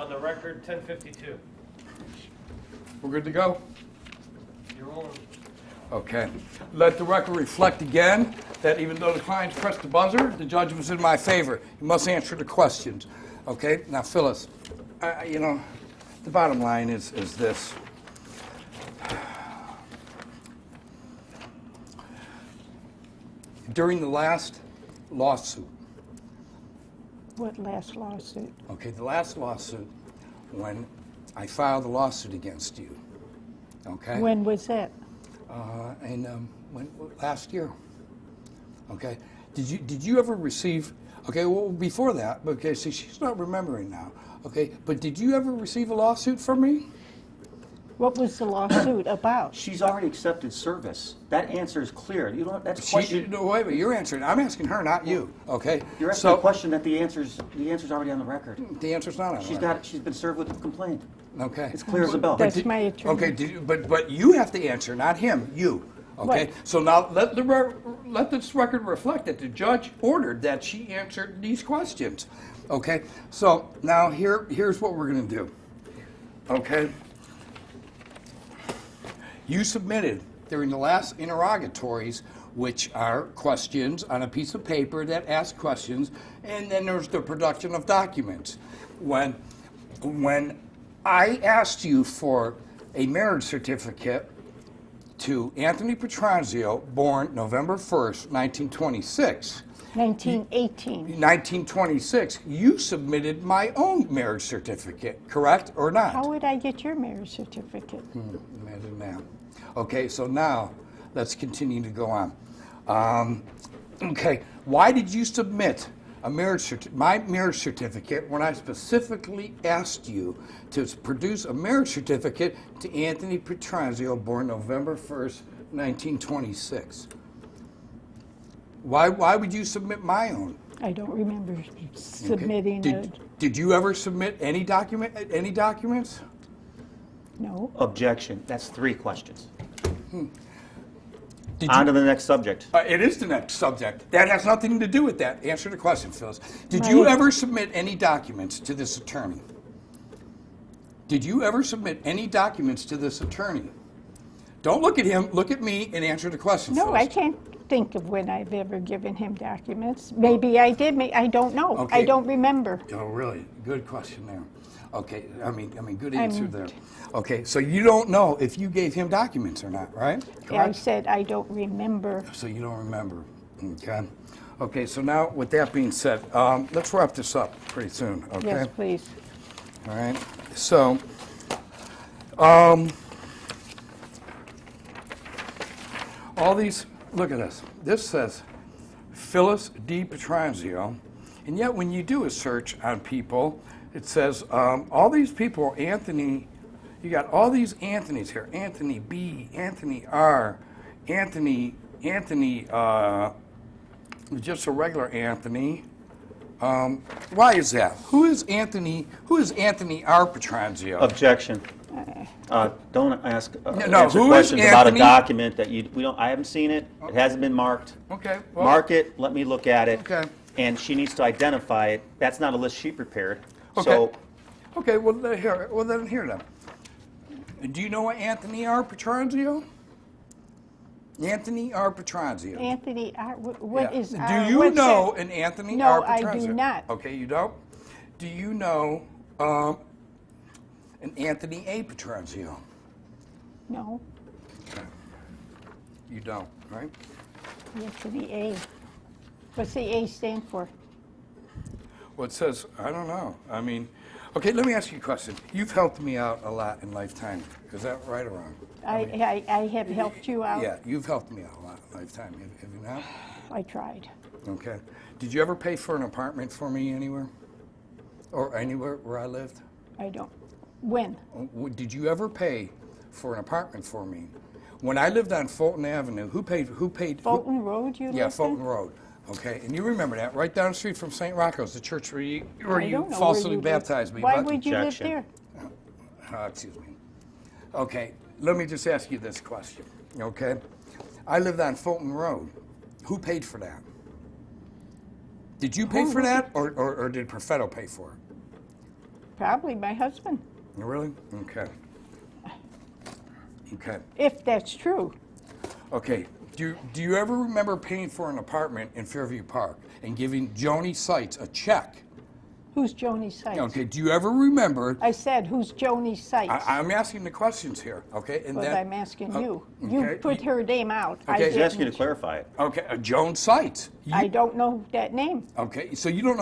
On the record, 1052. We're good to go? You're rolling. Okay. Let the record reflect again that even though the client pressed the buzzer, the judge was in my favor. You must answer the questions. Okay? Now, Phyllis, the bottom line is this. During the last lawsuit, What last lawsuit? okay, the last lawsuit, when I filed a lawsuit against you, okay? When was that? Last year. Okay. Did you ever receive? Okay. Well, before that. Okay. See, she's not remembering now. Okay. But did you ever receive a lawsuit from me? What was the lawsuit about? She's already accepted service. That answer is clear. You don't. That's a question. No, wait. You're answering. I'm asking her, not you. Okay. You're asking a question that the answer's already on the record. The answer's not on. She's been served with a complaint. Okay. It's clear as a bell. That's my attorney. Okay. But you have to answer, not him. You. Okay. Right. So now let this record reflect that the judge ordered that she answered these questions. Okay. So now here's what we're going to do. Okay. You submitted during the last interrogatories, which are questions on a piece of paper that ask questions, and then there's the production of documents. When I asked you for a marriage certificate to Anthony Petranzio, born November 1st, 1926. 1918. 1926, you submitted my own marriage certificate, correct or not? How would I get your marriage certificate? Imagine that. Okay, so now let's continue to go on. Okay, why did you submit my marriage certificate when I specifically asked you to produce a marriage certificate to Anthony Petranzio, born November 1st, 1926? Why would you submit my own? I don't remember submitting it. Did you ever submit any documents? No. Objection. That's 3 questions. On to the next subject. It is the next subject. That has nothing to do with that. Answer the question, Phyllis. Did you ever submit any documents to this attorney? Did you ever submit any documents to this attorney? Don't look at him. Look at me and answer the question, No, Phyllis. I can't think of when I've ever given him documents. Maybe I did. I don't know. Okay. I don't remember. Oh, really? Good question there. Okay, I mean, good answer there. Okay, so you don't know if you gave him documents or not, right? I said I don't remember. So you don't remember, okay? Okay, so now with that being said, let's wrap this up pretty soon, okay? Yes, please. All right, so, all these, look at this. This says Phyllis D. Petranzio, and yet when you do a search on people, it says all these people, Anthony, you got all these Anthonys here. Anthony B, Anthony R, Anthony, just a regular Anthony. Why is that? Who is Anthony R. Petranzio? Objection. Don't ask No, answer who is questions about a Anthony? document that I haven't seen it. It hasn't been marked. Okay. Well, Mark it. Let me look at it. Okay. And she needs to identify it. That's not a list she prepared. Okay. So Okay, well, then here then. Do you know Anthony R. Petranzio? Anthony R. Petranzio. Anthony R. What Yeah. is Do R? you What's know that? an Anthony No, R. Petranzio? I do not. Okay, you don't? Do you know an Anthony A. Petranzio? No. Okay. You don't, right? Anthony A. What's the A stand for? Well, it says, I don't know. I mean, okay, let me ask you a question. You've helped me out a lot in lifetime. Is that right or wrong? I have helped you out. Yeah, you've helped me out a lot in lifetime. Have you not? I tried. Okay. Did you ever pay for an apartment for me anywhere? Or anywhere where I lived? I don't. When? Did you ever pay for an apartment for me? When I lived on Fulton Avenue, who paid? Fulton Road you Yeah, lived Fulton in? Road. Okay, and you remember that, right down the street from St. Rocco's, the church where you I don't know where falsely you lived. baptized me. Why but- would you live Objection. there? Excuse me. Okay, let me just ask you this question, okay? I lived on Fulton Road. Who paid for that? Did you pay for that, or did Perfetto pay for it? Probably my husband, Really? Okay. Okay. if that's true. Okay. Do you ever remember paying for an apartment in Fairview Park and giving Joni Seitz a check? Who's Joni Seitz? Okay. Do you ever remember? I said, who's Joni Seitz? I'm asking the questions here. Okay. And But then I'm asking you. okay. You put her name out. I Okay. She's asking you to didn't. clarify it. Okay. Joan Seitz. I don't know that name. Okay. So you don't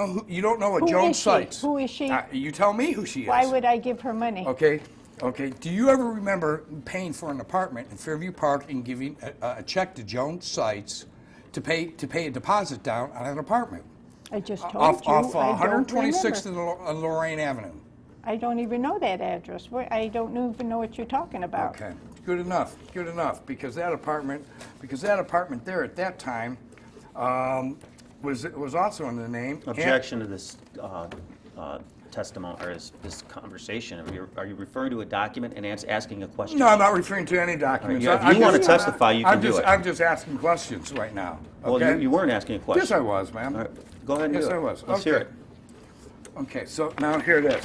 know a Who Joan is she? Seitz? Who is she? You tell me who she is. Why would I give her money? Okay. Okay. Do you ever remember paying for an apartment in Fairview Park and giving a check to Joan Seitz to pay a deposit down on an apartment I just told off you. off I don't 126th remember. and Lorraine Avenue? I don't even know that address. I don't even know what you're talking about. Okay. Good enough. Good enough. Because that apartment there at that time was also in the name. Objection to this testimony, or this conversation. Are you referring to a document and asking a question? No, I'm not referring to any documents. All right, if you want to testify, you can do it. I'm just asking questions right now. Well, Okay? you weren't asking a question. Yes, I was, ma'am. All right, go ahead and Yes, do it. I was. Let's hear Okay. it. Okay, so now here it is.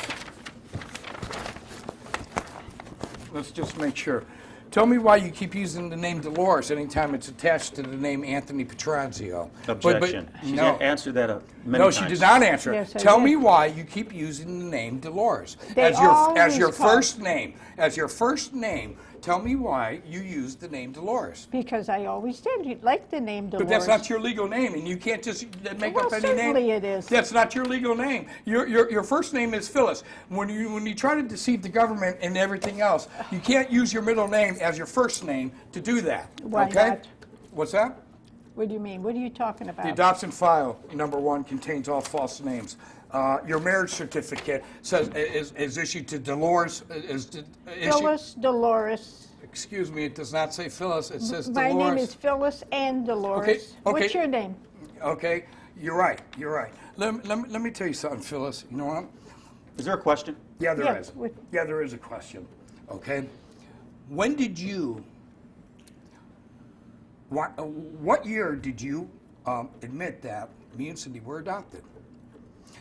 Let's just make sure. Tell me why you keep using the name Dolores anytime it's attached to the name Anthony Petrazio. Objection. She's no, answered that many no, times. she did not answer. Yes, I Tell did. me why you keep using the name Dolores They as your always call- first name. As your first name. Tell me why you use the name Dolores. Because I always did. You like the name Dolores. But that's not your legal name, and you can't just make Well, up any name. certainly it is. That's not your legal name. Your first name is Phyllis. When you try to deceive the government and everything else, you can't use your middle name as your first name to do that. Why okay? not? What's that? What do you mean? What are you talking about? The adoption file number 1 contains all false names. Your marriage certificate says is issued to Dolores. Phyllis Dolores. Excuse me, it does not say Phyllis. It says My Dolores. name is Phyllis and Dolores. Okay, okay. What's your name? Okay, you're right. You're right. Let me tell you something, Phyllis. You know what? Is there a question? Yeah, there Yeah, is. what- Yeah, there is a question. Okay. When did you? What year did you admit that me and Cindy were adopted?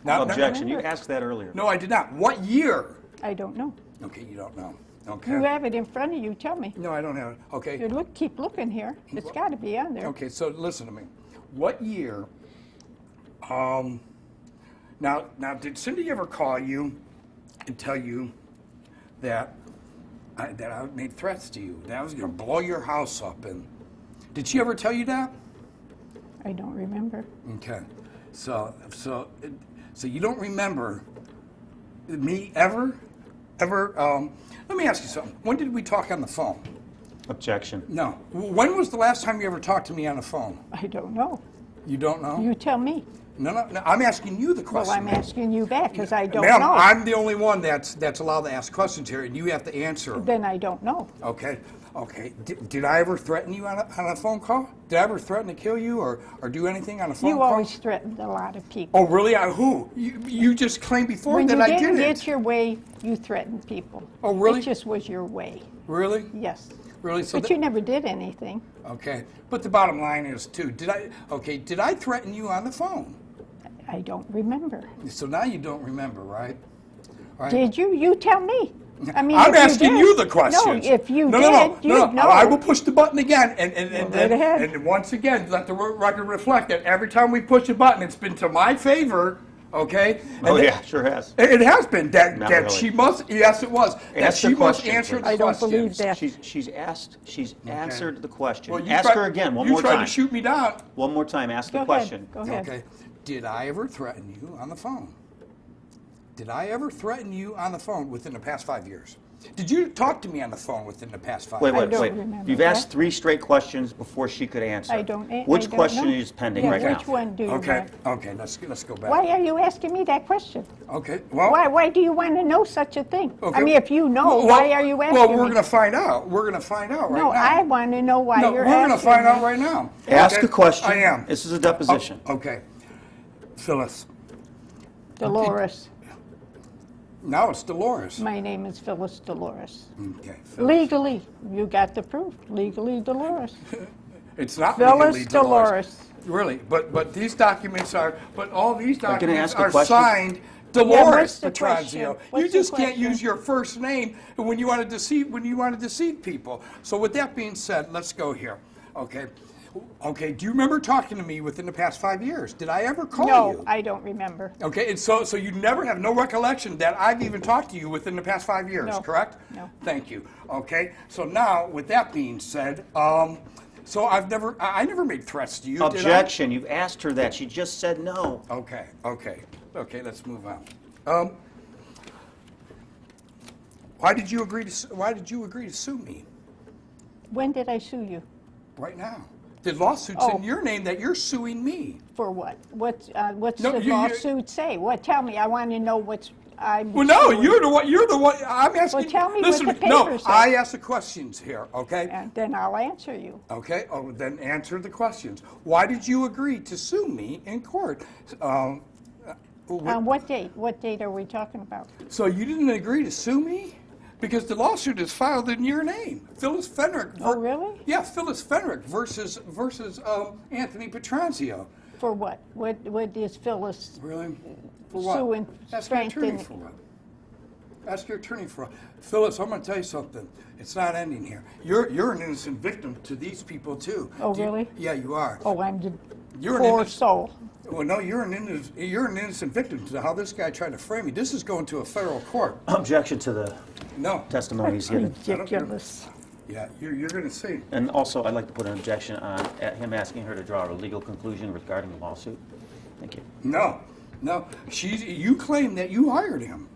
Now, Objection. You remember. asked that earlier. No, I did not. What year? I don't know. Okay, you don't know. Okay. You have it in front of you. Tell me. No, I don't have it. Okay. You keep looking here. It's got to be on there. Okay, so listen to me. What year? Now, did Cindy ever call you and tell you that I made threats to you, that I was going to blow your house up? And did she ever tell you that? I don't remember. Okay, so you don't remember me ever? Let me ask you something. When did we talk on the phone? Objection. No. When was the last time you ever talked to me on the phone? I don't know. You don't know? You tell me. No. I'm asking you the Well, question. I'm asking you back because I don't Ma'am, know. I'm the only one that's allowed to ask questions here, and you have to answer them. Then I don't know. Okay. Did I ever threaten you on a phone call? Did I ever threaten to kill you or do anything on a phone You call? always threatened a lot of people. Oh, really? Who? You just claimed before When that you I didn't didn't. get your way, you threatened people. Oh, really? It just was your way. Really? Yes. Really? So But you never did anything. okay. But the bottom line is too. Did I threaten you on the phone? I don't remember. So now you don't remember, right? Right. Did you? You tell me. I mean, I'm if asking did. you the questions. No, if you no, did, no, you'd know. I will push the button again, and right ahead. and once again, let the record reflect that every time we push a button, it's been to my favor. Okay. Oh, And yeah, sure has. It has been that Not that really. she must. Yes, it was. That Ask she the must question, answer please. the I don't questions. believe that. She's answered the question. Well, you Ask tried- her again, one you more tried time. to shoot me down. One more time, ask Go the ahead. question. Go ahead. Okay. Did I ever threaten you on the phone? Did I ever threaten you on the phone within the past 5 years? Did you talk to me on the phone within the past 5 Wait, years? I don't wait. remember You've that. asked 3 straight questions before she could answer. I don't. Which I don't question know. is pending Yeah, right now? which one do you Okay. want? Okay. Let's go back. Why are you asking me that question? Okay. Well. Why do you want to know such a thing? Okay. I mean, if you know, Well, why are you asking Well, me? we're going to find out. We're going to find out right No, now. I want to know why No, you're we're asking going to find me. out right now. Ask Okay? a question. I am. This is a deposition. Okay. Phyllis. Dolores. Now it's Dolores. My name is Phyllis Dolores. Okay. Phyllis. Legally, you got the proof. Legally, Dolores. It's not Phyllis legally Dolores. Really, but these documents are, but all these gonna documents ask a are question? signed Dolores the question? Petranzio. What's You the just can't question? use your first name when you want to deceive people. So with that being said, let's go here. Okay. Okay. Do you remember talking to me within the past 5 years? Did I ever call No, you? I don't remember. Okay, and so you never have no recollection that I've even talked to you within the past 5 years, No. correct? No. Thank you. Okay, so now with that being said, so I never made threats to you. did I? Objection. You've asked her that. She just said no. Okay. Let's move on. Why did you agree to sue me When did I sue you? right now? The lawsuit's Oh. in your name that you're suing me. For what? What's No, the you- lawsuit say? What? Tell me. I want to know what's. I'm Well, no, suing. you're the one. I'm asking. Well, tell me what listen, the no, paper says. I ask the questions here. Okay. And then I'll answer you. Okay, then answer the questions. Why did you agree to sue me in court? On what date? What date are we talking about? So you didn't agree to sue me? Because the lawsuit is filed in your name. Phyllis Fenrick. Oh, really? Yeah, Phyllis Fenrick versus Anthony Petranzio. For what? What is Phyllis Really? For what? suing Ask your attorney Franklin? for what? Ask your attorney for what? Phyllis, I'm going to tell you something. It's not ending here. You're an innocent victim to these people too. Oh, really? Yeah, you are. Oh, I'm the You're an poor innocent- soul. Well, no, you're an innocent victim to how this guy tried to frame me. This is going to a federal court. Objection to the No. testimony he's given. Ridiculous. Yeah, you're going to see. And also, I'd like to put an objection on at him asking her to draw a legal conclusion regarding the lawsuit. Thank you. No. You claim that you hired him,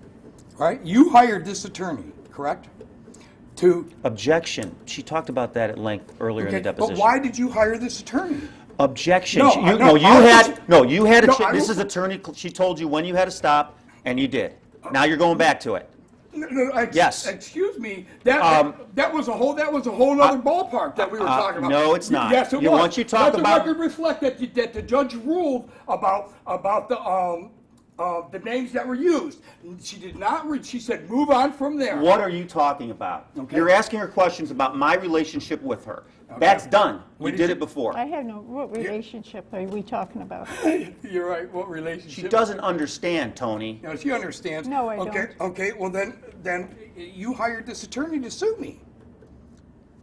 right? You hired this attorney, correct? Objection. She talked about that at length earlier in the deposition. But why did you hire this attorney? Objection. No, She- I- you, no, no, you I had was- no. You had a. No, Ch- I this was- is attorney. She told you when you had to stop, and you did. Now you're going back to it. Yes. Excuse me. That was a whole other ballpark that we were talking about. no, it's not. Yes, it You- was. once you talk Let about- the record reflect that the judge ruled about the names that were used. She did not. She said, "Move on from there." What are you talking about? Okay. You're asking her questions about my relationship with her. That's done. When You did did you- it before. I have no. What relationship are we talking about? You're right. What relationship? She doesn't understand, Tony. No, she understands. No, I okay, don't. Okay, well then you hired this attorney to sue me.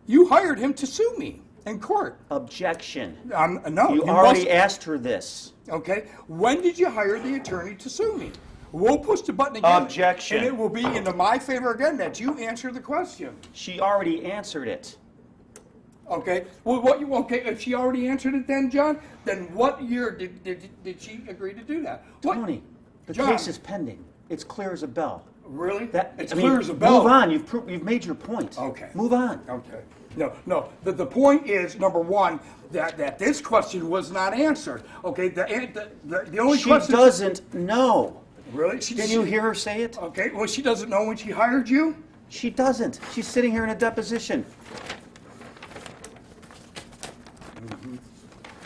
You hired him to sue me in court. Objection. No, You you already must- asked her this. Okay, when did you hire the attorney to sue me? We'll push the button again. Objection. And it will be into my favor again that you answer the question. She already answered it. Okay. Well, okay? If she already answered it, then John, then what year did she agree to do that? What? Tony, the John. case is pending. It's clear as a bell. Really? It's I mean, clear as a bell. Move on. You've made your point. Okay. Move on. Okay. No. The point is, number one, that this question was not answered. Okay. The only She question. doesn't know. Really? Didn't you hear her say it? Okay. Well, she doesn't know when she hired you. She doesn't. She's sitting here in a deposition.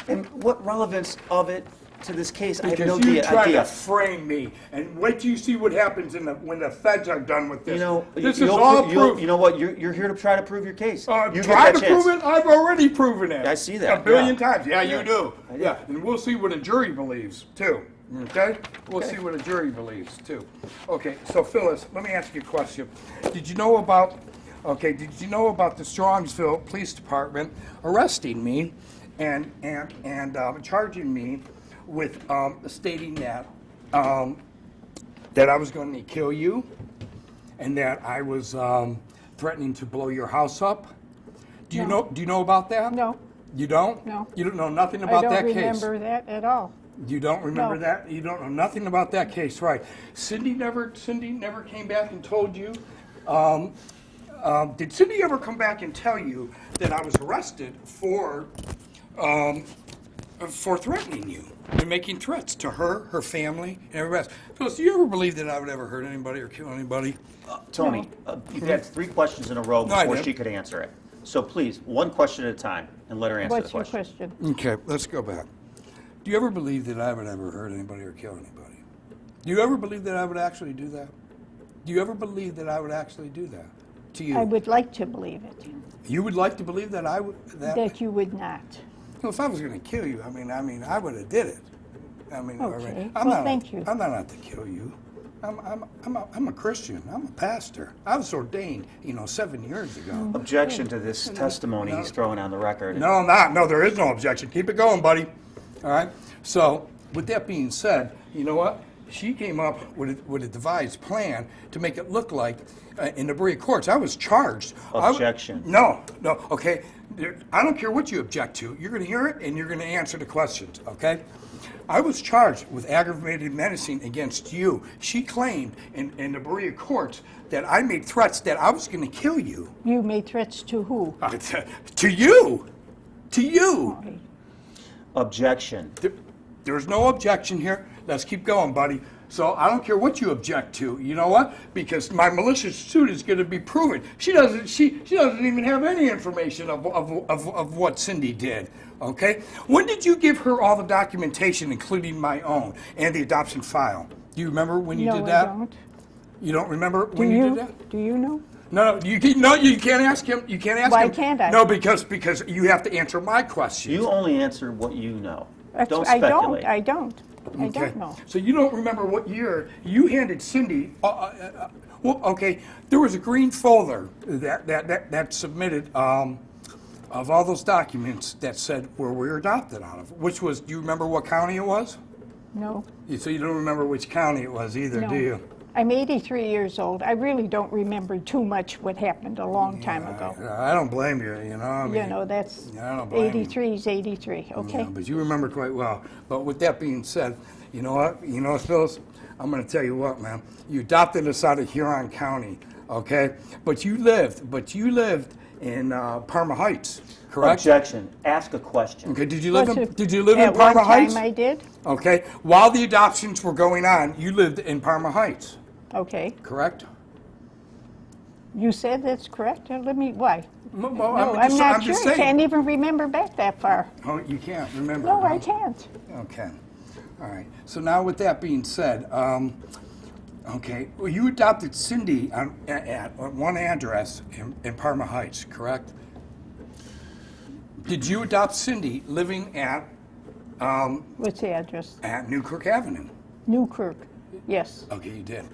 And what relevance of it to this case? I have Because no you try to idea. frame me, and wait till you see what happens when the feds are done with this. You know, this is you'll all pro- you'll- proof. You know what? You're here to try to prove your case. You get Try that to chance. prove it. I've already proven it. I see that, a billion yeah. times. Yeah, Yeah. you do. I do. Yeah, and we'll see what a jury believes too. Okay, we'll see what a jury believes too. Okay, so Phyllis, let me ask you a question. Did you know about the Strongsville Police Department arresting me and charging me with stating that that I was going to kill you and that I was threatening to blow your house up? Do you know about that? No, You don't? No. You don't know nothing I about don't that case? remember that at all. You don't remember No. that? You don't know nothing about that case, right? Cindy never came back and told you. Did Cindy ever come back and tell you that I was arrested for threatening you and making threats to her, her family, and everybody else? Phyllis, do you ever believe that I would ever hurt anybody or kill anybody? Tony, you've had 3 questions in a row No, I before didn't. she could answer it. So please, one question at a time, and let her answer What's the your question. question? Okay, let's go back. Do you ever believe that I would ever hurt anybody or kill anybody? Do you ever believe that I would actually do that? Do you ever believe that I would actually do that to you? I would like to believe it, You would like to believe that I would that you would not. Well, if I was going to kill you, I mean, I would have did it. I mean, Okay. I'm Well, not. thank you. I'm not out to kill you. I'm a Christian. I'm a pastor. I was ordained, 7 years ago. Objection to this testimony he's throwing on the record. No, I'm not. No, there is no objection. Keep it going, buddy. All right. So, with that being said, you know what? She came up with a devised plan to make it look like in the Berea courts, I was charged. Objection. No. Okay. I don't care what you object to. You're going to hear it and you're going to answer the questions. Okay. I was charged with aggravated menacing against you. She claimed in the Berea courts that I made threats that I was going to kill you. You made threats to who? To you. To you. Okay. Objection. There's no objection here. Let's keep going, buddy. So I don't care what you object to. You know what? Because my malicious suit is going to be proven. She doesn't even have any information of what Cindy did. Okay? When did you give her all the documentation, including my own, and the adoption file? Do you remember when you did that? No, I don't. You don't remember when you did that? Do you know? No, you can't ask him. You can't ask him. Why can't I? No, because you have to answer my questions. You only answer what you know. Don't I speculate. I don't Okay. know. So you don't remember what year you handed Cindy? Well, okay. There was a green folder that submitted of all those documents that said where we were adopted out of. Which was? Do you remember what county it was? No. So you don't remember which county it was either, No. do you? I'm 83 years old. I really don't remember too much what happened a long time ago. I don't blame you. I mean, That's I don't blame you. 83 is 83. Okay. Yeah, but you remember quite well. But with that being said, you know what? You know what, Phyllis? I'm going to tell you what, man. You adopted us out of Huron County, okay? But you lived in Parma Heights, correct? Objection. Ask a question. Okay. Did you live in At Parma one Heights? time I did. Okay. While the adoptions were going on, you lived in Parma Heights, Okay. correct? You said that's correct. Why? Well, No, I'm not sure. I can't even remember back that far. Oh, you can't remember? No, huh? I can't. Okay. All right. So now with that being said, okay, well, you adopted Cindy at one address in Parma Heights, correct? Did you adopt Cindy living at What's the address? Newkirk Avenue? Newkirk. Yes. Okay, you did.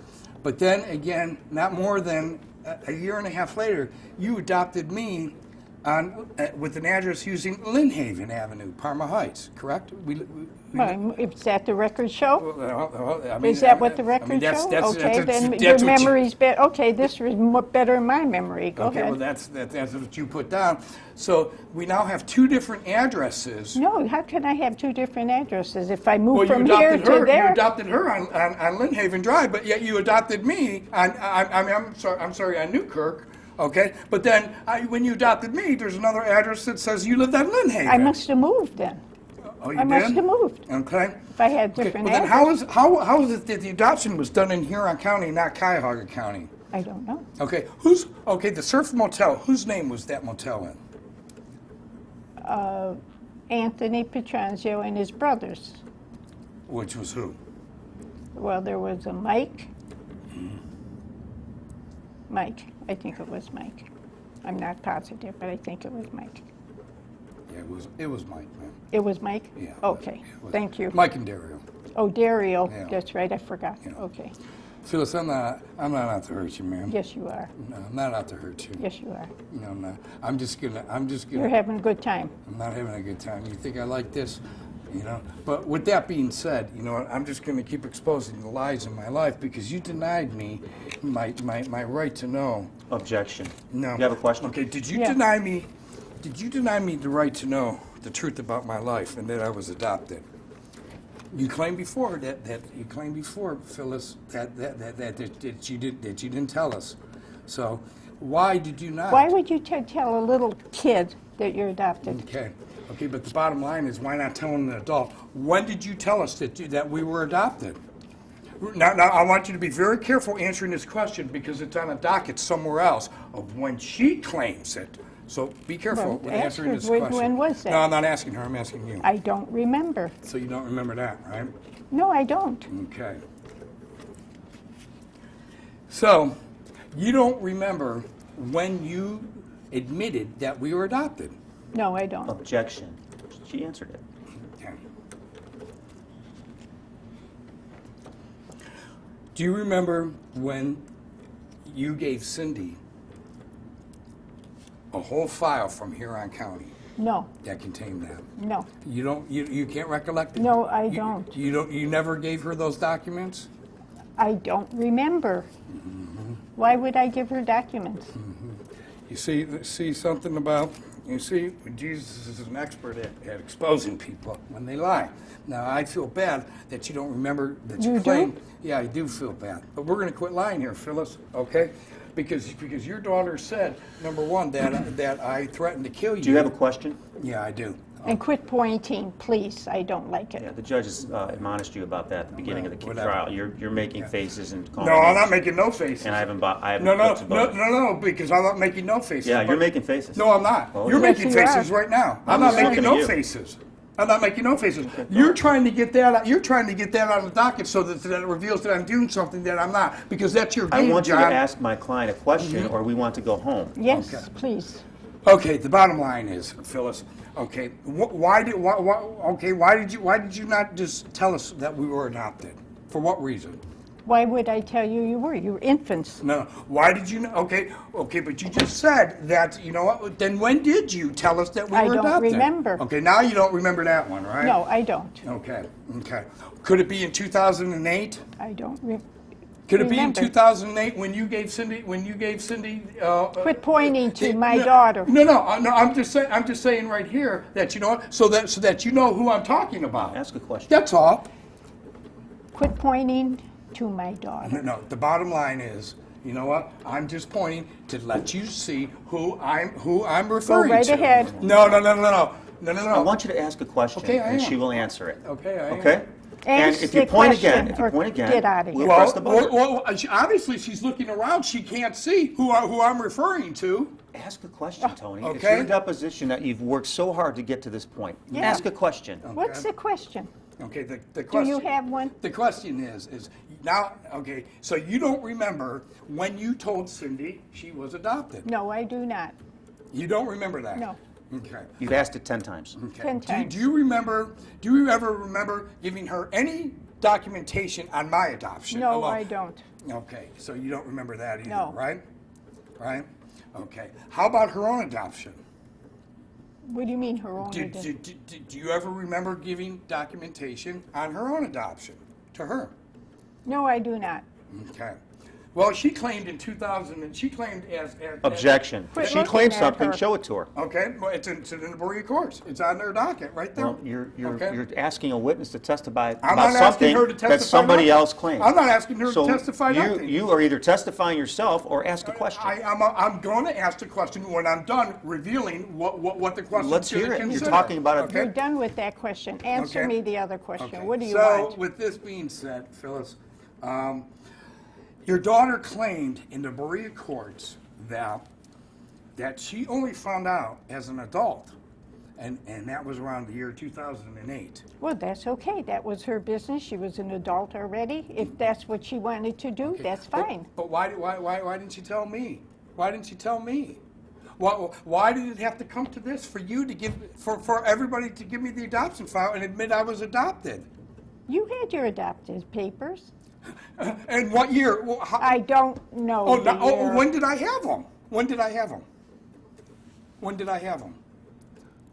But then again, not more than a year and a half later, you adopted me with an address using Lynnhaven Avenue, Parma Heights, correct? Is that the record show? I mean, Is that what the record I mean, show? that's Okay, then what your you- memory's better. Okay, this is better than my memory. Go Okay, ahead. well, that's what you put down. So we now have two different addresses. No, how can I have two different addresses if I move Well, from you here adopted to her. You there? adopted her on Lynnhaven Drive, but yet you adopted me on. I'm sorry, on Newkirk. Okay, but then when you adopted me, there's another address that says you lived on Lynnhaven. I must have moved then. Oh, you I did? must have moved. Okay. If I had Okay, different well, then addresses. how is it that the adoption was done in Huron County, not Cuyahoga County? I don't know. Okay, the Surf Motel? Whose name was that motel in? Anthony Petranzio and his brothers. Which was who? Well, there was a Mike. Mike. I think it was Mike. I'm not positive, but I think it was Mike. Yeah, it was Mike, man. It was Mike? Yeah. Okay, it was. thank you. Mike and Dario. Oh, Dario, Yeah. that's right, I forgot. Yeah. Okay. Phyllis, I'm not out to hurt you, man. Yes, you are. No, I'm not out to hurt you. Yes, you are. No, I'm not. I'm just gonna. You're having a good time. I'm not having a good time. You think I like this? But with that being said, I'm just going to keep exposing the lies in my life because you denied me my right to know. Objection. No. You have a question? Okay. Did you Yeah. deny me? Did you deny me the right to know the truth about my life and that I was adopted? You claimed before Phyllis, that you didn't tell us. So why did you not? Why would you tell a little kid that you're adopted? Okay, but the bottom line is, why not tell an adult? When did you tell us that we were adopted? Now, I want you to be very careful answering this question because it's on a docket somewhere else of when she claims it. So be careful Well, with ask answering her, this when question. was that? No, I'm not asking her. I'm asking you. I don't remember. So you don't remember that, right? No, I don't. Okay. So you don't remember when you admitted that we were adopted. No, I don't. Objection. She answered it. Okay. Do you remember when you gave Cindy a whole file from Huron County No, that contained that? no, You don't. You can't recollect it. no, I You- don't. You don't. You never gave her those documents. I don't remember. Why would I give her documents? You see something about. You see, Jesus is an expert at exposing people when they lie. Now, I feel bad that you don't remember that you You do? claim. Yeah, I do feel bad. But we're going to quit lying here, Phyllis, okay? Because your daughter said, number one, that I threatened to kill you. Do you have a question? Yeah, I do. And quit pointing, please. I don't like it. Yeah, the judge has admonished you about that at the beginning of the Whatever. trial. You're making faces and calling No, I'm names. not making no faces. And I haven't No, looked at both. no, because I'm not making no faces. Yeah, you're But- making faces. No, I'm not. Well, You're Yes, making you are. faces right now. I'm I'm not just making looking at no you. faces. I'm not making no faces. You're trying to get that. You're trying to get that on the docket so that it reveals that I'm doing something that I'm not. Because that's your I game, want you John. to ask my client a question, or we want to go home. Yes, Okay. please. Okay, the bottom line is, Phyllis. Okay, why did you not just tell us that we were adopted? For what reason? Why would I tell you you were? You were infants. No. Why did you? Okay, but you just said that. You know what? Then when did you tell us that we I were don't adopted? remember. Okay, now you don't remember that one, right? No, I don't. Okay. Could it be in 2008? I don't. Could it be in Remember. 2008 when you gave Cindy? Quit pointing to my no, daughter. No. I'm just saying right here that you know what, so that you know who I'm talking about. Ask a question. That's all. Quit pointing to my daughter. No. The bottom line is, you know what? I'm just pointing to let you see who I'm referring right to. ahead. No. I want you to ask a question, Okay, I and am. she will answer it. Okay, I am. Okay? And Ask if you the point question again, or get out of we'll here. press the button. Well, obviously she's looking around. She can't see who I'm referring to. Ask a question, Tony. It's okay. your deposition that you've worked so hard to get to this point. Yeah. Ask a question. What's the question? Okay, the Do question. you have one? The question is now. Okay, so you don't remember when you told Cindy she was adopted. No, I do not. You don't remember that. No. Okay. You've asked it 10 times. Okay. 10 times. Do you remember? Do you ever remember giving her any documentation on my adoption? No, alone? I don't. Okay, so you don't remember that either, No. right? Right? Okay. How about her own adoption? What do you mean her own? Do you ever remember giving documentation on her own adoption to her? No, I do not. Okay. Well, she claimed in 2000, and she claimed as Objection. Quit If she looking claims at something, her. show it to her. Okay, well, it's in the Berea courts. It's on their docket right there. Well, you're Okay. you're asking a witness to testify I'm about not asking something her to testify that somebody nothing. else claims. I'm not asking her to So testify you, nothing. you are either testifying yourself or ask a question. I'm going to ask the question when I'm done revealing what the question Let's should hear it. consider. You're talking about it. Okay. You're done with that question. Answer Okay. me the other question. Okay. What do you so, want? with this being said, Phyllis, your daughter claimed in the Berea courts that she only found out as an adult, and that was around the year 2008. Well, that's okay. That was her business. She was an adult already. If that's what she wanted to do, that's fine. But why didn't you tell me? Why didn't you tell me? Why did it have to come to this for you to give for everybody to give me the adoption file and admit I was adopted? You had your adopted papers. And what year? Well, I don't know. Oh, the year. when did I have them? When did I have them? When did I have them?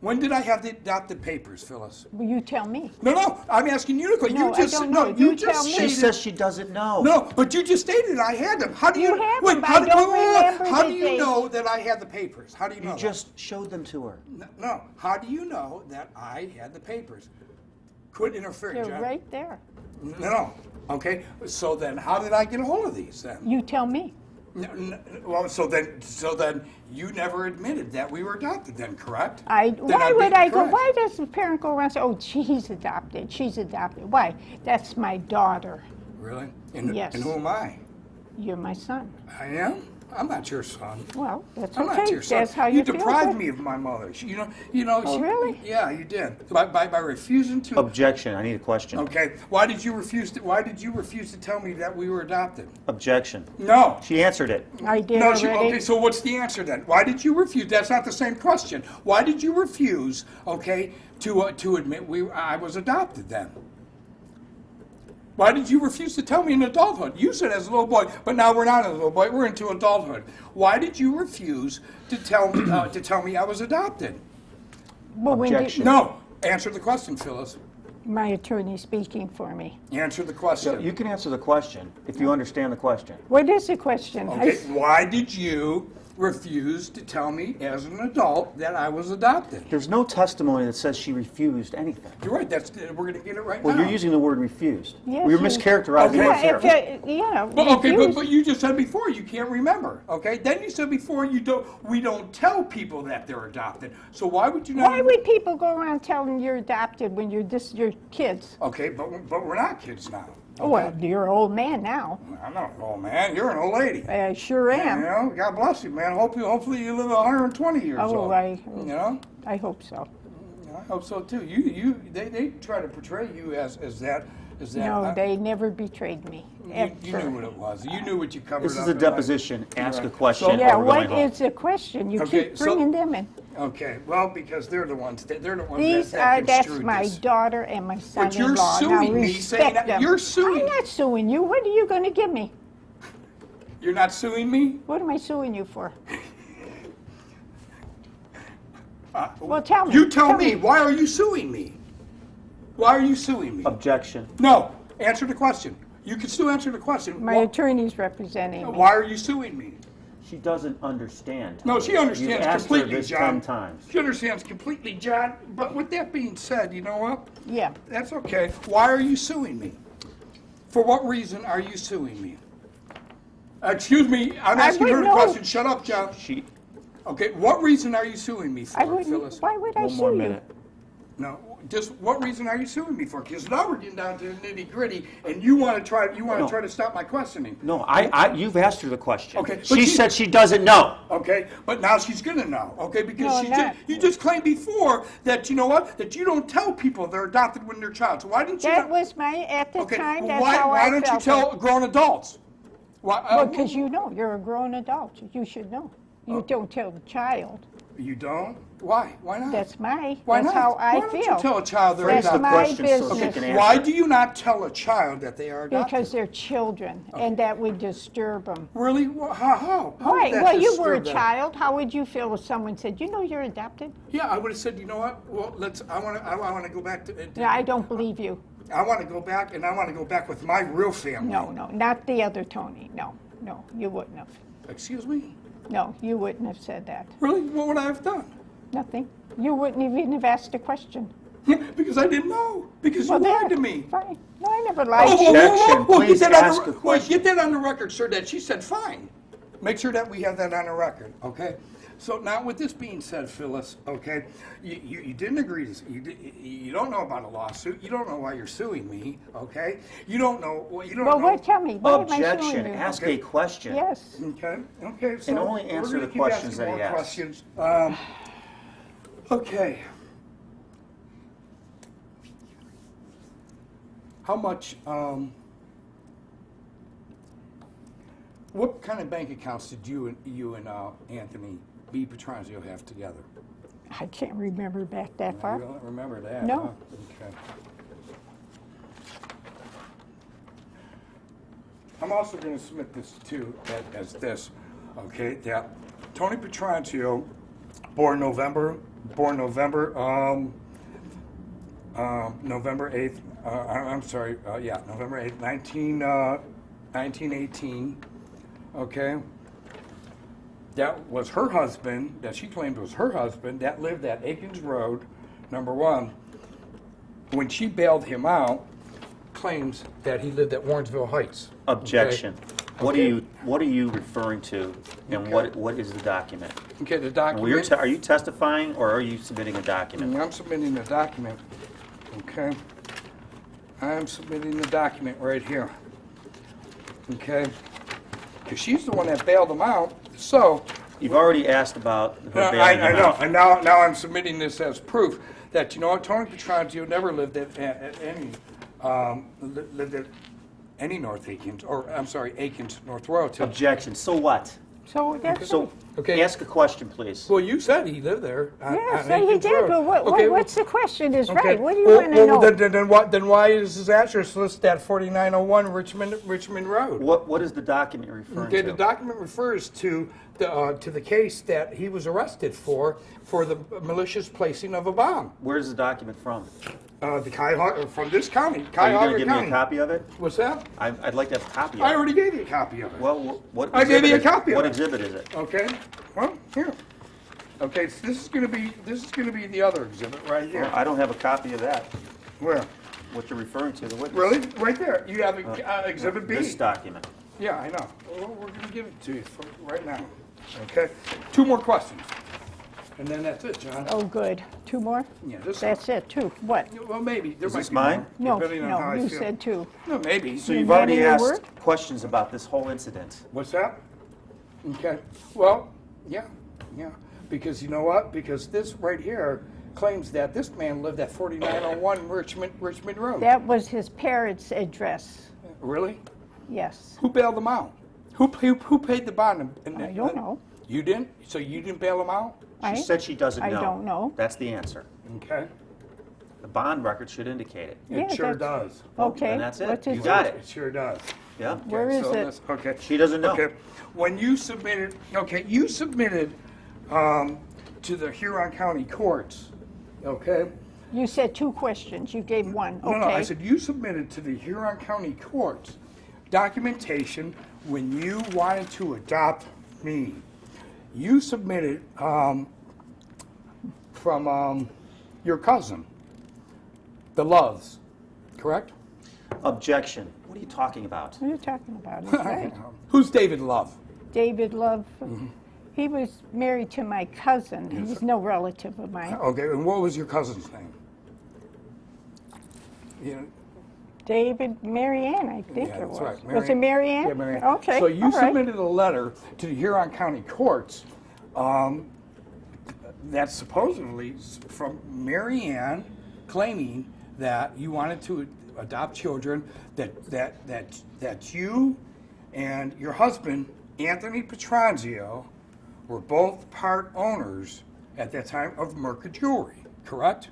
When did I have the adopted papers, Phyllis? Well, you tell me. No, I'm asking you to. No, You just I don't no, know. you You just tell me. She stated- says she doesn't know. No, but you just stated I had them. How do you? You have wait, them, how I do- don't wait, wait, wait. remember How the do you date. know that I had the papers? How do you know? You that? just showed them to her. No. How do you know that I had the papers? Quit interfering, They're John. right there. No. Okay. So then, how did I get a hold of these then? You tell me. Well, so then you never admitted that we were adopted then, correct? Then Why I'd would be I go? correct. Why does the parent go around and say, "Oh, she's adopted. She's adopted"? Why? That's my daughter. Really? And, Yes. And who am I? You're my son. I am? I'm not your son. Well, that's I'm okay. not your son. That's how you feel. deprived good. me of my mother. She, you know. Oh, she- really? Yeah, you did. By refusing to. Objection. I need a question. Okay. Why did you refuse to tell me that we were adopted? Objection. No. She answered it. I did No. already. Okay. So what's the answer then? Why did you refuse? That's not the same question. Why did you refuse? Okay, to admit I was adopted then? Why did you refuse to tell me in adulthood? You said as a little boy, but now we're not as a little boy. We're into adulthood. Why did you refuse to tell me I was adopted? Well, when Objection. No. Answer the question, Phyllis. my attorney speaking for me. Answer the question. You can answer the question if you understand the question. What is the question? Okay. Why did you refuse to tell me as an adult that I was adopted? There's no testimony that says she refused anything. You're right. We're going to get it right Well, now. you're using the word refused. Yes, We're you- mischaracterizing Okay. what's Yeah, there. But you just said before you can't remember. Okay. Then you said before we don't tell people that they're adopted. So why would you not? Why would people go around telling you're adopted when you're just your kids? Okay, but we're not kids now. Okay? Well, you're an old man now. I'm not an old man. You're an old lady. I sure You am. know, God bless you, man. Hopefully you live 120 years Oh, old. You know, I hope so. I hope so too. They try to portray you as that. No, they never betrayed me. You knew what it was. You knew what you covered This up is a in life. deposition. Ask a Right. question. So- Yeah, or we're what going home. is the question? You Okay, keep so- bringing them in. Okay, well, because they're the ones that These that that's construed my this. daughter and my But you're son-in-law. suing now me, saying respect that them. you're suing- I'm not suing you. What are you going to give me? You're not suing me? What am I suing you for? Well, tell me. You tell me. Why are you suing me? Why are you suing me? Objection. No. Answer the question. You can still answer the question. My attorney's representing me. Why are you suing me? She doesn't understand. No, she You've understands asked her completely, this John. 10 times. She understands completely, John. But with that being said, you know what? Yeah. That's okay. Why are you suing me? For what reason are you suing me? Excuse me, I'm I asking her wouldn't the know. question. Shut up, John. She. Okay, what reason are you suing me for, I wouldn't. Phyllis? Why would I One sue more you? minute. No, just what reason are you suing me for? Because now we're getting down to the nitty gritty, and you want to try No. to stop my questioning. No, you've asked her the question. Okay, but She she- said she doesn't know. Okay, but now she's gonna know. Okay, because No, she not- you just claimed before that you know what, that you don't tell people they're adopted when they're a child. So why didn't you? That was at the okay. time. well, That's how why I don't you felt. tell grown adults? Why? Well, because you know, you're a grown adult. You should know. You Oh. don't tell the child. You don't? Why? Why not? That's Why that's not? how I Why don't feel. you tell a child they're That's Phrase the my adopted? question so she business. can answer. Why do you not tell a child that they are adopted? Because they're children, and that would disturb them. Really? How? How would Right. that Well, you were a disturb them? child. How would you feel if someone said, "You know, you're adopted"? Yeah, I would have said, you know what? Well, I want to go back to. Yeah, I don't believe you. I want to go back, and I want to go back with my real family. No, not the other Tony. No, you wouldn't have. Excuse me? No, you wouldn't have said that. Really? What would I have done? Nothing. You wouldn't even have asked a question. Because I didn't know. Because Well, you there. lied to me. Fine. No, I never lied Oh, to you. Objection. Please get that ask on, a well, question. get that on the record, sir, that she said fine. Make sure that we have that on the record, okay? So now, with this being said, Phyllis, okay, you didn't agree to, you don't know about a lawsuit. You don't know why you're suing me, okay? You don't know, you don't Well, know. what? Tell me. Why am I suing Objection. you? Ask Okay. a question. Yes. Okay, so only we're answer gonna the keep questions asking that he more asks. questions. Okay. How much, what kind of bank accounts did you and Anthony B. Petronzio have together? I can't remember back that far. You don't remember that? No. Huh? Okay. I'm also going to submit this too as this, okay? That Tony Petronzio, born November 8th. November 8th, 1918. Okay. That was her husband, that she claimed was her husband, that lived at Aikens Road, number 1. When she bailed him out, claims that he lived at Warrensville Heights. Objection. Okay. What are you referring to, and Okay. what is the document? Okay, the Well, document. are you testifying or are you submitting a document? I'm submitting the document. Okay. I'm submitting the document right here. Okay. Because she's the one that bailed him out. So, You've already asked about her bailing I him know, out. and now I'm submitting this as proof that, you know what, Tony Petronzio never lived at any North Aikens, or I'm sorry, Aikens North Royalton. Objection. So what? So that's So, Okay. ask a question, please. Well, you said he lived there. Yes, he Aikens did, Road. but Okay, what's the question is okay. right? What do you Well, want to know? Then why is his address listed at 4901 Richmond Road? What is the document you're referring Okay, to? the document refers to the case that he was arrested for the malicious placing of a bomb. Where's the document from? The Cuyahoga, from this county, Are you going to Cuyahoga give me County. a copy of it? What's that? I'd like to have a copy of I it. already gave you a copy of it. Well, what I gave you a exhibit is- copy of What it. exhibit is it? Okay. Well, here. Okay, so this is gonna be the other exhibit right here. Well, I don't have a copy of that, Where? what you're referring to, the witness. Really? Right there. You have exhibit B. This document. Yeah, I know. Well, we're gonna give it to you right now. Okay. 2 more questions, and then that's it, John. Oh, good. 2 more? Yeah. This. That's it, 2. What? Well, maybe there Is might this be mine? more, No, depending on how I you feel. said 2. No, maybe. So You you've have already any asked work? questions about this whole incident. What's that? Okay. Well, yeah. Because you know what? Because this right here claims that this man lived at 4901 Richmond Road. That was his parents' address. Really? Yes. Who bailed him out? Who paid the bond? I don't know. You didn't? So you didn't bail him out? She said she doesn't know. I don't know. That's the answer. Okay. The bond record should indicate it. It Yeah, sure that's- does. Okay. Then that's it. What's You his got name? it. It sure does. Yeah? Where is it? Okay. She doesn't know. Okay. When you submitted, you submitted to the Huron County courts, okay? You said 2 questions. You gave 1. Okay. No, I said you submitted to the Huron County courts documentation when you wanted to adopt me. You submitted from your cousin, the Loves, correct? Objection. What are you talking about? What are you talking about? That's right. Who's David Love? David Love. Mm-hmm. He was married to my cousin. He's no relative of mine. Okay, and what was your cousin's name? Yeah, David, Marianne, I think yeah, it that's was. right. Was it Marianne? Yeah, Marianne. Okay. So you all right. submitted a letter to the Huron County courts that's supposedly from Marianne claiming that you wanted to adopt children, that you and your husband, Anthony Petranzio, were both part owners at that time of Merca Jewelry, correct?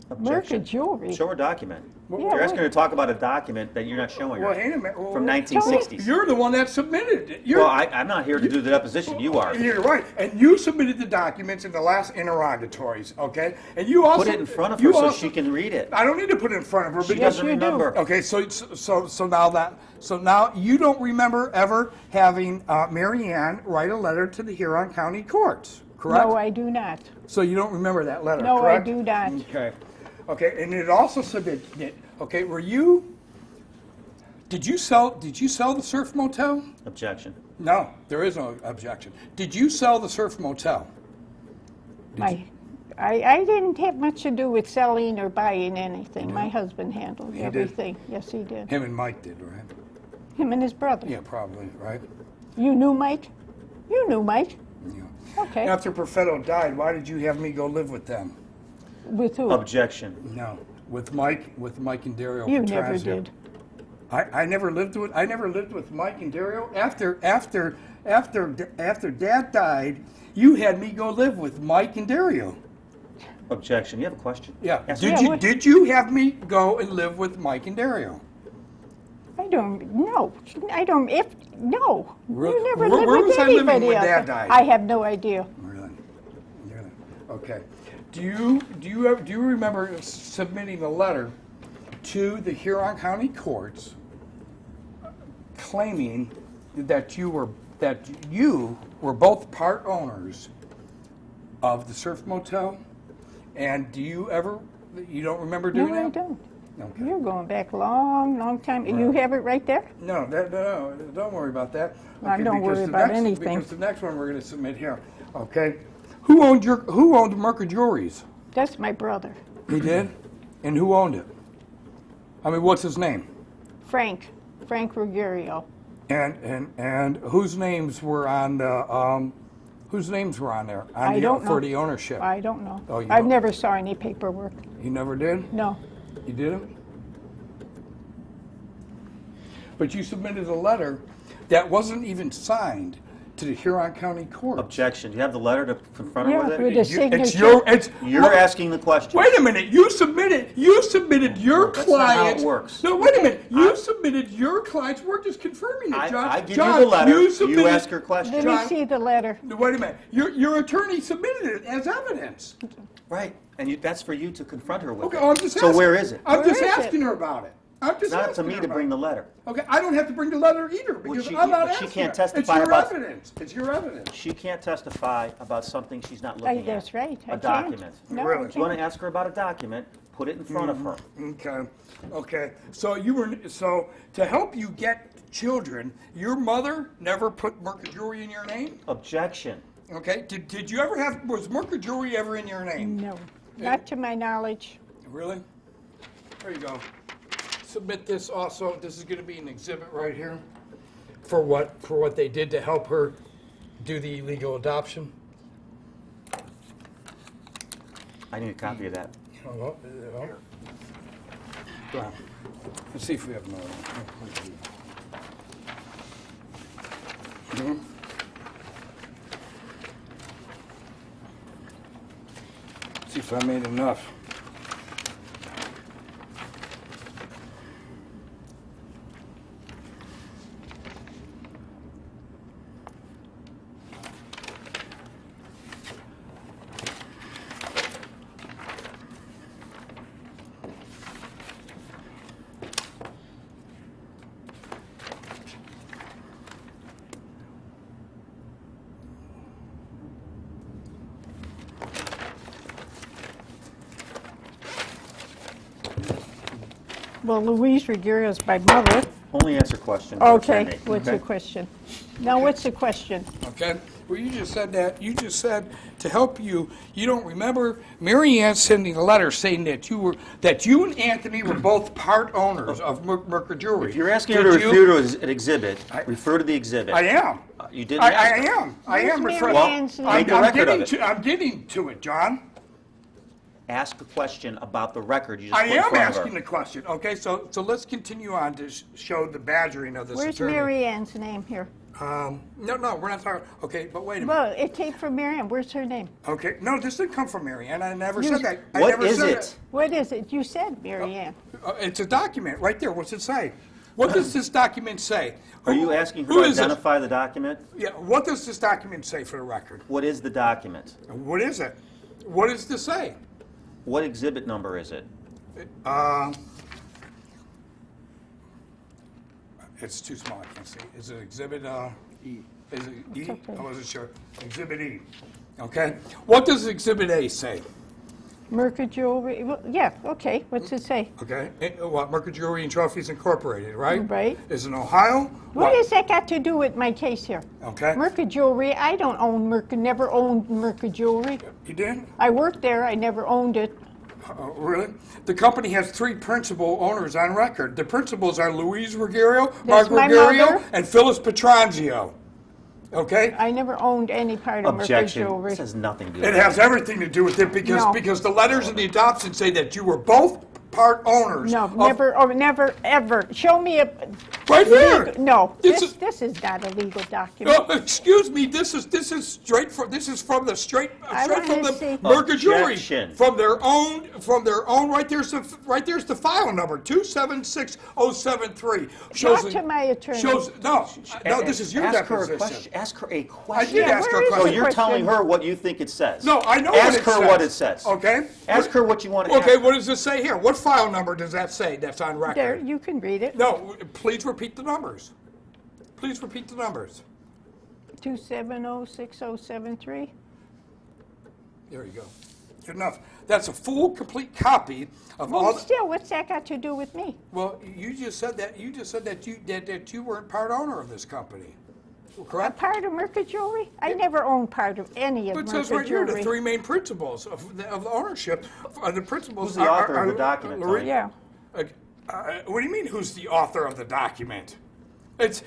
Objection. Merca Jewelry. Show her document. Yeah, You're asking her wait. to talk about a document that you're not showing Well, her. hang a minute. Well, From 1960s. You're the one that submitted it. Well, I'm not here to do the deposition. You are. You're right, and you submitted the documents in the last interrogatories, okay? And you also Put it in front of you her so also- she can read it. I don't need to put it in front of her She because doesn't you do. remember. okay. So now you don't remember ever having Mary Ann write a letter to the Huron County courts, correct? No, I do not. So you don't remember that letter, No, correct? I do not. Okay, okay, and it also said that okay, did you sell the Surf Motel? Objection. No, there is no objection. Did you sell the Surf Motel? I didn't have much to do with selling or buying anything. My husband handled He did? everything. Yes, he did. Him and Mike did, right? Him and his brother. Yeah, probably, right? You knew Mike? You knew Mike? Yeah. Okay. After Perfetto died, why did you have me go live with them? With who? Objection. No, with Mike and Dario. You never Petranzio. did. I never lived with Mike and Dario. After Dad died, you had me go live with Mike and Dario. Objection. You have a question? Yeah. Yes. Did you have me go and live with Mike and Dario? I don't know. No. Where- You never where- lived where with was I living anybody when else. Dad died? I have no idea. Really? Okay. Do you remember submitting a letter to the Huron County courts claiming that you were both part owners of the Surf Motel? And you don't remember doing No, I that? don't. Okay. You're going back long time. You have it right there? No, don't worry about that. I don't because worry the about next- anything. Because the next one we're going to submit here, okay? Who owned Merca Jewelries? That's my brother, He did? And who owned it? I mean, what's his name? Frank Ruggiero. And whose names were on the whose names were on there I don't know. for the ownership? I don't know. Oh, you I've don't- never saw any paperwork. You never did? No. You didn't? But you submitted a letter that wasn't even signed to the Huron County Court. Objection. Do you have the letter to confront her Yeah, with with it? a signature. You're asking the question. Wait a minute, you submitted your That's not how client. it works. No, wait a minute, you submitted your client's work, just confirming it, John. I give John, you the letter, you submitted- ask her question. Let John- me see the letter. No, wait a minute, your attorney submitted it as evidence. Right, and that's for you to confront her with Okay, it. I'm just So asking. where is it? I'm Where just is it? asking her about it. I'm just It's not up to asking me her to about bring it. the letter. Okay, I don't have to bring the letter either because she- I'm not but she asking can't her. testify It's your about- evidence. It's your evidence. She can't testify about something she's not looking at. That's right. I A can't. document. No, Really? I If you want can't. to ask her about a document, put it in front of her. Okay, okay. So to help you get children, your mother never put Mercajewelry in your name? Objection. Okay, did you ever was Mercajewelry ever in your name? No, not to my knowledge. Really? There you go. Submit this also. This is going to be an exhibit right here for what they did to help her do the illegal adoption. I need a copy of that. Go on. Let's see if we have another one. Mhm. See if I made enough. Well, Louise Ruggiero is my mother. Only answer questions. Okay, what's the Okay? question? Now, what's the question? Okay. Well, you just said that. You just said to help you. You don't remember Mary Ann sending a letter saying that you and Anthony were both part owners of Mercajewelry. If you're asking her to refer to an exhibit, refer to the exhibit. I am. You didn't I ask her. am. I am Where's referring. Mary Ann's name? Make a record of it. I'm getting to it, John. Ask a question about the record you just I put in am front of asking her. the question. Okay, so let's continue on to show the badgering of this Where's attorney. Mary Ann's name here? No, we're not talking. Okay, but wait a minute. Well, it came from Mary Ann. Where's her name? Okay, no, this didn't come from Mary Ann. I never You- said that. I What never is said it? What is it? You said Mary Ann. It's a document right there. What's it say? What does this document say? Are you asking her Who to is it? identify the document? Yeah, what does this document say for the record? What is the document? What is it? What does this say? What exhibit number is it? It's too small, I can't see. Is it exhibit E? Is it E? It's okay. I wasn't sure. Exhibit E. Okay. What does exhibit A say? Mercajewelry. Well, yeah, okay. What's it say? Okay. What, Mercajewelry and Trophies Incorporated, right? Right. Is in Ohio? What has that got to do with my case here? Okay. Mercajewelry. I don't own never owned Mercajewelry. You did? I worked there. I never owned it. Really? The company has 3 principal owners on record. The principals are Louise Ruggiero, Mark That's my Ruggiero, mother. and Phyllis Petrangio. Okay? I never owned any part of Objection. Mercajewelry. This has nothing to do with It has everything to do with it because No. because the letters in the adoption say that you were both part owners. No, of- never, ever. Show me a. Right here. No, This this is- is not a legal document. Oh, excuse me. This is straight from from the straight I straight from wanna the see- Mercajewelry Objection. from their own. Right there's the file number 276073. Talk to my attorney. Shows no. This is your ask her a deposition. question. Ask her a I question. did Yeah, ask where her a is So the question. you're telling question? her what you think it says. No, I know Ask what it her says. what it says. Okay. Ask her what you want to Okay, ask. what does it say here? What file number does that say that's on record? There, you can read it. No, please repeat the numbers. Please repeat the numbers. 2706073. There you go. Good enough. That's a full, complete copy of all. Well, The, still, what's that got to do with me? well, you just said that. You just said that you weren't part owner of this company, A correct? part of Mercajewelry? I never owned part of any of But it says right here the Mercajewelry. 3 main principles of the ownership. The principles. Who's the author of the document, Tony? Yeah. What do you mean? Who's the author of the document? It's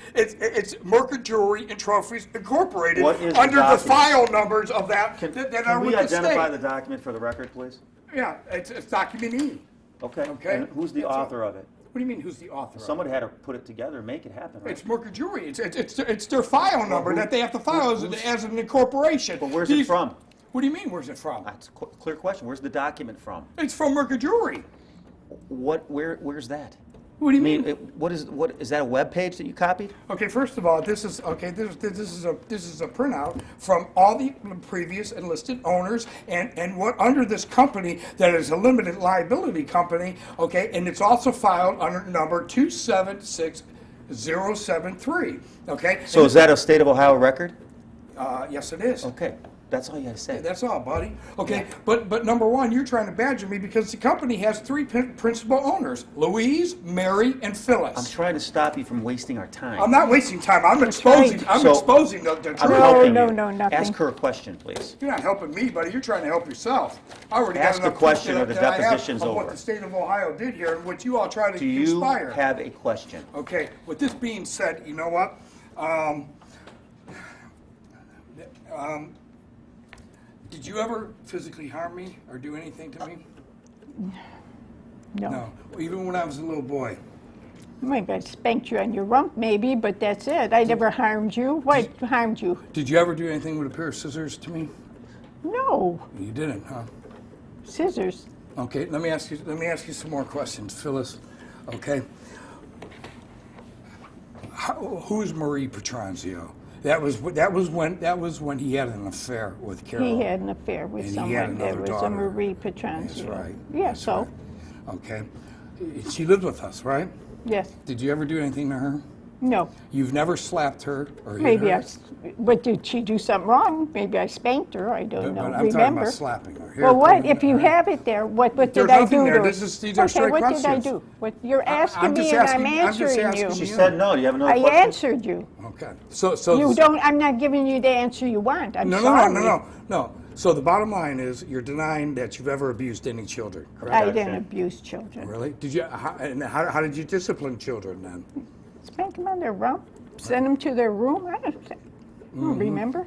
Mercajewelry and Trophies Incorporated What is the under the document? file numbers of that that are Can we with the identify state. the document for the record, please? Yeah, it's document E. Okay. Okay. And who's the That's author of it? What do you mean, who's the author? of Someone it? had to put it together and make it happen, right? It's Mercury Jewelry. It's their file number that they have to file as an incorporation. But where's it from? What do you mean, where's it from? That's a clear question. Where's the document from? It's from Mercury Jewelry. Where's that? What do you I mean? mean, what is that a web page that you copied? Okay, first of all, this is a printout from all the previous enlisted owners and what under this company that is a limited liability company. Okay, and it's also filed under number 276073. Okay. So is that a state of Ohio record? Yes, it is. Okay, that's all you gotta say. That's all, buddy. Okay, but number one, you're trying to badger me because the company has three principal owners: Louise, Mary, and Phyllis. I'm trying to stop you from wasting our time. I'm not wasting time. I'm exposing. right. I'm So- exposing the truth. I'm No, helping no, you. no, nothing. Ask her a question, please. You're not helping me, buddy. You're trying to help yourself. I already Ask got the enough question proof or the that I have deposition's of what over. the state of Ohio did here and what you all try to Do you conspire. have a question? Okay. With this being said, you know what? Did you ever physically harm me or do anything to me? No. No. Even when I was a little boy. Maybe I spanked you on your rump, maybe, but that's it. I never harmed you. What harmed you? Did you ever do anything with a pair of scissors to me? No. You didn't, huh? Scissors. Okay, let me ask you some more questions, Phyllis. Okay. Who's Marie Petranzio? That was when he had an affair with Carol. He had an affair with And he had someone. That another was a daughter. Marie Petranzio. That's right. Yeah, That's so, right. Okay. She lived with us, right? yes. Did you ever do anything to her? No. You've never slapped her or hit Maybe her? but did she do something wrong? Maybe I spanked her. I don't know. But I'm talking Remember? about slapping her. Here, Well, what? put it If you in there. have it there, what did There's I nothing do there. to her? These are Okay, straight what did I questions. do? What, you're asking I'm me just and asking- I'm I'm just answering asking you. She you. said no. Do you have another I question? answered you. Okay. So You don't. I'm not giving you the answer you want. I'm sorry. No. So the bottom line is you're denying that you've ever abused any children, correct? I didn't abuse children. Really? Did you? How did you discipline children then? Spank them on their rump. Send them to their room. I don't Mm-hmm. remember.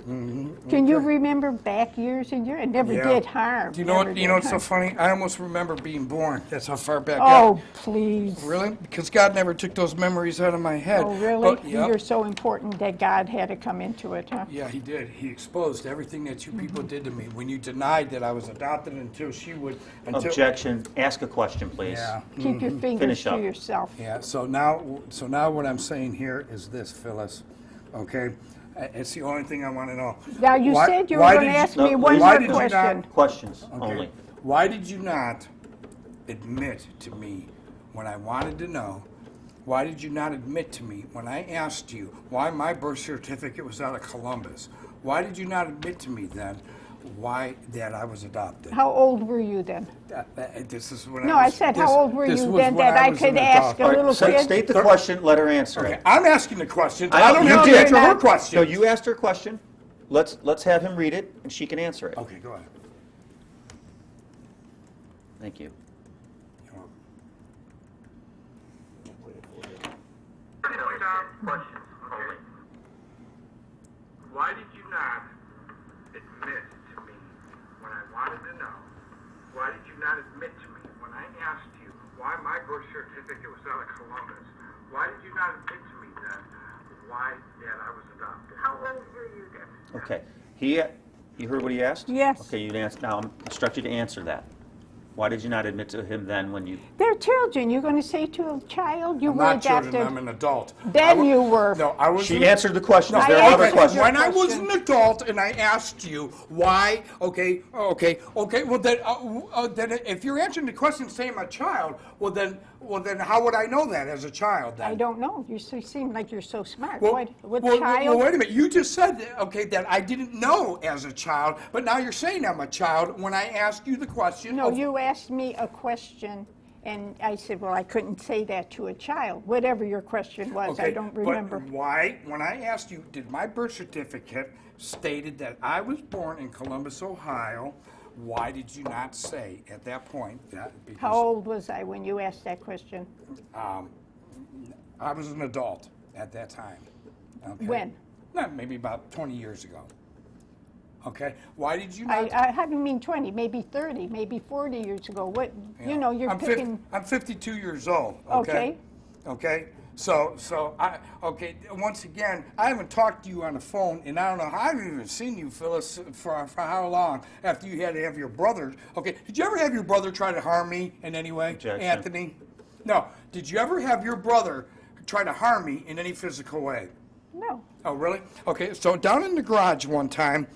Can you remember back years and years? It never Yeah. did harm. Do you know Never what? did You know what's so harm. funny? I almost remember being born. That's how far back. Oh, please. Really? Because God never took those memories out of my head. Oh, really? But, yep. You're so important that God had to come into it, huh? Yeah, he did. He exposed everything that you people did to me when you denied that I was adopted until she would. Objection. Ask a question, please. Yeah. Keep your fingers Finish to up. yourself. Yeah. So now what I'm saying here is this, Phyllis. Okay. It's the only thing I want to know. Now, you Why- said you were why going to did you- ask me No, one why more did you not- question. Questions Okay. only. Why did you not admit to me when I wanted to know? Why did you not admit to me when I asked you why my birth certificate was out of Columbus? Why did you not admit to me then why that I was adopted? How old were you then? This is when No, I I was, said, this- how old were this you was then when that I was could an ask adult. a little So kid? state the question. Let her answer Okay, it. I'm asking the questions. I I know don't you have to did. answer her No, question. No, you asked her a question. Let's have him read it, and she can answer it. Okay, go ahead. Thank you. Questions only. Why did you not admit to me when I wanted to know? Why did you not admit to me when I asked you why my birth certificate was out of Columbus? Why did you not admit to me then why that I was adopted? How old were you then? Okay. You heard what he asked? Yes. Okay, you answer. Now I'm instruct you to answer that. Why did you not admit to him then when you? They're children. You're going to say to a child you I'm were not adopted. children, I'm an adult. Then I wa- you were. No, I was. She answered the question. Is I there other answered questions? your When I was question. an adult and I asked you why, okay, well then if you're answering the question saying I'm a child, well then how would I know that as a child then? I don't know. You seem like you're so smart. Well, What well, child? well, wait a minute. You just said that I didn't know as a child, but now you're saying I'm a child when I asked you the question. No, of- you asked me a question, and I said, well, I couldn't say that to a child. Whatever your question was, I don't remember. But why, when I asked you, did my birth certificate stated that I was born in Columbus, Ohio? Why did you not say at that point that? Because How old was I when you asked that question? I was an adult at that time. Okay? When? No, maybe about 20 years ago. Okay, why did you not? I don't mean 20, maybe 30, maybe 40 years ago. What, you know, you're picking. I'm 52 years old. Okay. Okay. So once again, I haven't talked to you on the phone, and I don't know, I haven't even seen you, Phyllis, for how long after you had to have your brother. Okay, did you ever have your brother try to harm me in any way, Objection. Anthony? No. Did you ever have your brother try to harm me in any physical way? No. Oh, really? Okay, so down in the garage one time,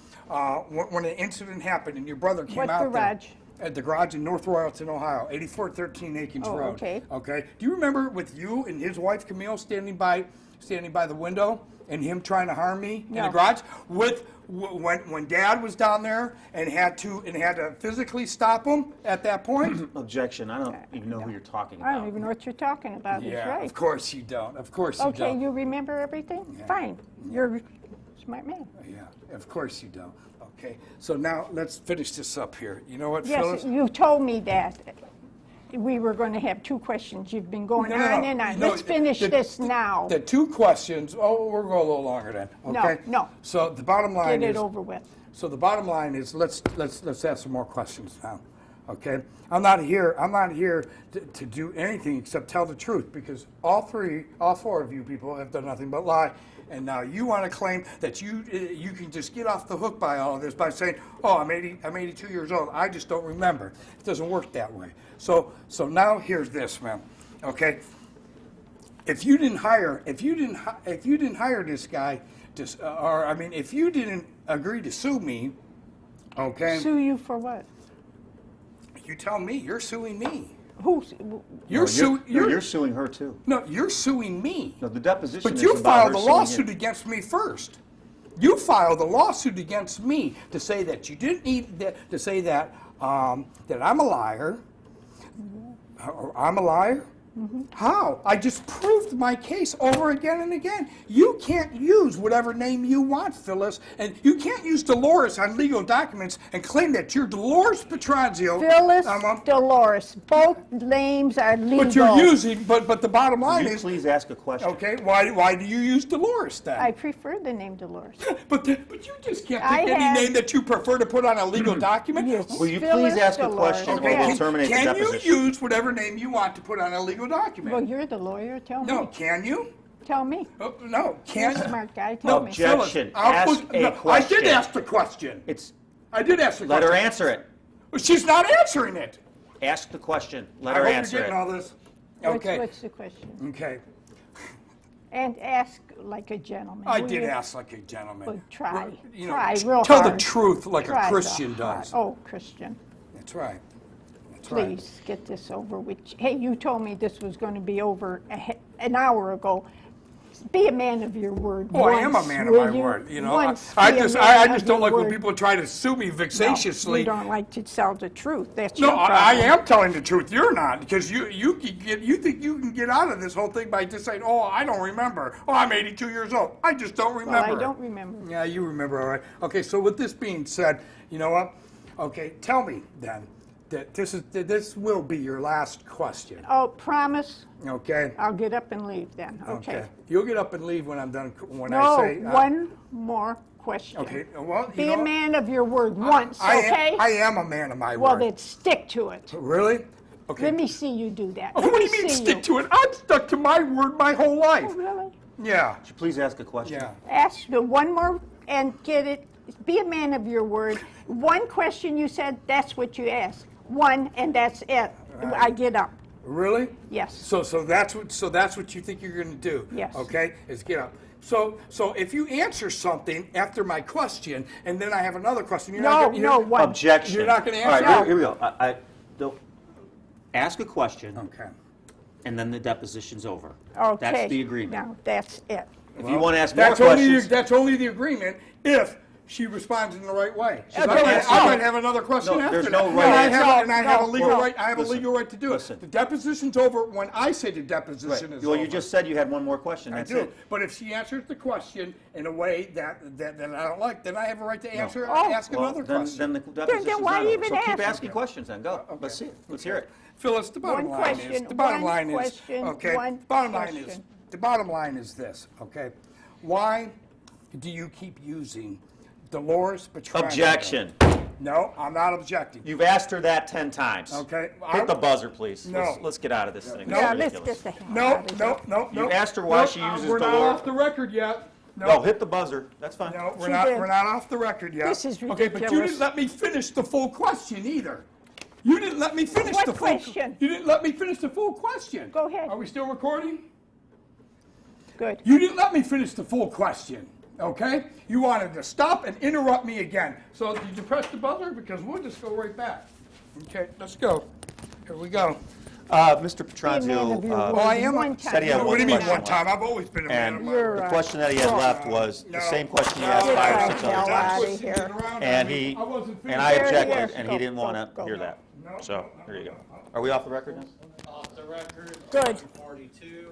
when an incident happened and your brother came What out garage? there. At the garage in North Royalton, Ohio, 8413 Akins Oh, Road. okay. Okay. Do you remember with you and his wife Camille standing by the window and him trying to harm me in the No. garage? When Dad was down there and had to physically stop him at that point? Objection. I don't even know who you're talking I about. don't even know what you're talking about. He's Yeah, right. of course you don't. Of course you Okay, don't. you remember everything? Fine. You're a smart man. Yeah, of course you don't. Okay, so now let's finish this up here. You know what, Yes, Phyllis? you told me that we were going to have 2 questions. You've been going No, no, on no. and on. No, Let's finish this now. The 2 questions. Oh, we're going a little longer then. Okay. No. So the bottom line Get is. it over with. So the bottom line is, let's ask some more questions now. Okay. I'm not here to do anything except tell the truth, because all 4 of you people have done nothing but lie. And now you want to claim that you can just get off the hook by all of this by saying, "Oh, I'm 82 years old. I just don't remember." It doesn't work that way. So now here's this, ma'am. Okay. If you didn't hire this guy, if you didn't agree to sue me, okay. Sue you for what? You tell me. You're suing me. Who's? You're You're suing her too. No, you're suing me. No, the deposition But is you about filed her a suing lawsuit you. against me first. You filed a lawsuit against me to say that you didn't need to say that that I'm a liar. I'm a liar? How? I just proved my case over again and again. You can't use whatever name you want, Phyllis, and you can't use Dolores on legal documents and claim that you're Dolores Petrazio. Phyllis, Dolores. Both names are legal. But you're using, but the bottom Will line you is, please ask a question? okay, why do you use Dolores then? I prefer the name Dolores. But you just can't I pick any have- name that you prefer to put on a legal document. Yes. Will you Phyllis please ask a Dolores. question Okay. or we'll terminate the Can you deposition? use whatever name you want to put on a legal document? Well, you're the lawyer. Tell No, me. can you? Tell me. Oh, no, You're can a smart guy. Tell me. Objection. I'll Ask put- a no, question. I did ask the question. It's I did ask the let question. her answer it. She's not answering it. Ask the question. Let I her hope answer you're it. getting all this. What's- Okay. What's the question? Okay. And ask like a gentleman. I will did you? ask like a gentleman. Well, try. Well, you know, Try real tell hard. the truth like Try a real Christian hard. does. Oh, Christian. That's right. That's right. Please get this over with. Hey, you told me this was going to be over an hour ago. Be a man of your word. Oh, I am a once, man of will my you? word. You know, Once I be a just man I of just your don't like when word. people try to sue me No, vexatiously. you don't like to tell the truth. That's No, your I problem. am telling the truth. You're not, because you think you can get out of this whole thing by just saying, "Oh, I don't remember. Oh, I'm 82 years old. I just don't remember." Well, I don't remember. Yeah, you remember, all right. Okay, so with this being said, you know what? Okay, tell me then that this will be your last question. Oh, promise. Okay. I'll get up and leave then. Okay. You'll get up and leave when I'm done. When No, I say one more question. Okay. Well, Be you a know, man of your word once, I okay? I am a man of my Well, word. then stick to it. Really? Okay. Let me see you do that. Oh, Let what do me you mean see stick to it? I'm stuck to my word my whole life. Oh, really? Yeah. Would you please ask a question? Yeah. Ask the one more and get it. Be a man of your word. One question you said, that's what you ask. One, and that's it. I get up. Really? Yes. So that's what you think you're going to do. Yes. Okay, is get up. So if you answer something after my question, and then I have another question, you're not gonna, No, one. Objection. You're not gonna All right, answer? here we go. I don't ask a question, Okay. and then the deposition's over. Okay. That's the agreement. Now, that's it. If you want to ask more That's only questions, that's only the agreement if she responds in the right way. 'Cause Okay, I might have another question No, after there's that. no right And I answer. have, and I have a No, legal no. right. I have a Listen, legal right to do listen. it. The deposition's over when I say the right. deposition is Well, over. you just said you had one more question. I That's do. it. But if she answers the question in a way that I don't like, then I have a right to answer. Oh. ask Well, another then question. the deposition's why not over. even So keep ask? asking questions then. Go. Let's see it. Let's hear it. Phyllis, the bottom One line is question, the bottom one line is question, okay. one Bottom line is question. the bottom line is this. Okay, why do you keep using Dolores Petrangelo. Objection. No, I'm not objecting. You've asked her that 10 times. Okay. Hit the buzzer, please. No. Let's get out of this thing. No. It's Yeah, let's ridiculous. get the hell No, out of no, here. no, no. You asked her why No, she uses we're not Dolores. off the record yet. No, hit the buzzer. That's fine. No, She did. we're not off the record yet. This is Okay, but you ridiculous. didn't let me finish the full question either. You didn't let me finish What the full question? You didn't let me finish the full question. Go ahead. Are we still recording? Good. You didn't let me finish the full question. Okay? You wanted to stop and interrupt me again. So did you press the buzzer? Because we'll just go right back. Okay, let's go. Here we go. Mr. Be a man of Petranzio, your word. I am- One said he had time. What do you mean question one time? I've always been a man of and my You're word. the question that he had left was the same question he asked Get 5 or the 6 hell other out times. of here. And I wasn't and I finished. objected, Yes, and go, he didn't go, want go. to hear that. No, So, no, here you no, go. Are we off the record now? Off the record. Good. 42.